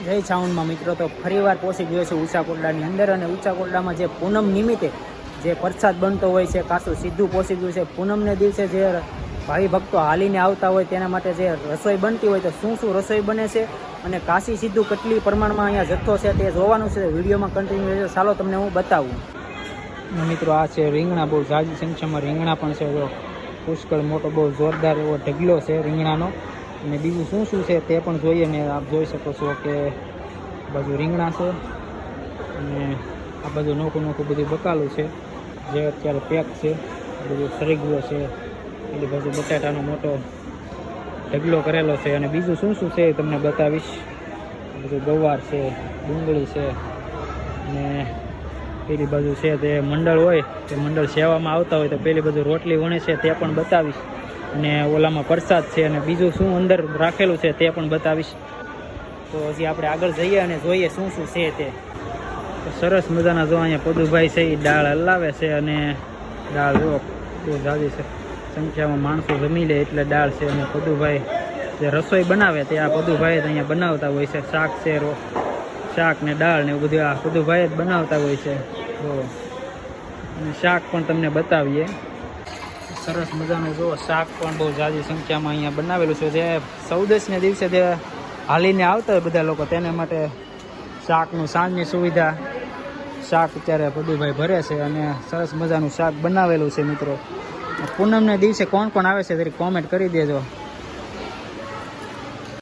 જય છાઉનમાં મિત્રો, તો ફરીવાર પહોંચી ગયો છે ઊંચા કોટડાની અંદર. અને ઊંચા કોટડામાં જે પૂનમ નિમિત્તે જે પ્રસાદ બનતો હોય છે, કાસું સીધું પહોંચી ગયું છે. પૂનમને દિવસે જે ભાવિ ભક્તો હાલીને આવતા હોય તેના માટે જે રસોઈ બનતી હોય, તો શું શું રસોઈ બને છે અને કાશી સીધું કેટલી પ્રમાણમાં અહીંયા જથ્થો છે તે જોવાનું છે. વિડીયોમાં કન્ટિન્યુ રહેજો. ચાલો તમને હું બતાવું. મિત્રો આ છે રીંગણા, બહુ ઝાઝી સંખ્યામાં રીંગણા પણ છે. જો પુષ્કળ મોટો બહુ જોરદાર એવો ઢગલો છે રીંગણાનો. અને બીજું શું શું છે તે પણ જોઈએ. ને આપ જોઈ શકો છો કે બાજુ રીંગણા છે અને આ બાજુ નોખું નોખું બધું બકાલું છે જે અત્યારે પેક છે. બધું સરગવો છે, પેલી બાજુ બટાટાનો મોટો ઢગલો કરેલો છે. અને બીજું શું શું છે એ તમને બતાવીશ. બધું ગવાર છે, ડુંગળી છે, અને પેલી બાજુ છે તે મંડળ હોય, તે મંડળ સેવામાં આવતા હોય તો પેલી બાજુ રોટલી વણે છે તે પણ બતાવીશ. અને ઓલામાં પ્રસાદ છે, અને બીજું શું અંદર રાખેલું છે તે પણ બતાવીશ. તો હજી આપણે આગળ જઈએ અને જોઈએ શું શું છે તે. તો સરસ મજાના જો અહીંયા પદુભાઈ છે એ દાળ હલાવે છે. અને દાળ જો બહુ ઝાઝી છે સંખ્યામાં માણસો જમી લે એટલે દાળ છે. અને પદુભાઈ જે રસોઈ બનાવે તે આ પદુભાઈ જ અહીંયા બનાવતા હોય છે. શાક છે, શાક ને દાળ ને એવું બધું આ પદુભાઈ જ બનાવતા હોય છે. જો અને શાક પણ તમને બતાવીએ. સરસ મજાનું જો શાક પણ બહુ ઝાઝી સંખ્યામાં અહીંયા બનાવેલું છે. જે 14ને દિવસે જે હાલીને આવતા હોય બધા લોકો તેના માટે શાકનું સાંજની સુવિધા શાક અત્યારે પદુભાઈ ભરે છે. અને સરસ મજાનું શાક બનાવેલું છે. મિત્રો પૂનમને દિવસે કોણ કોણ આવે છે જરી કોમેન્ટ કરી દેજો.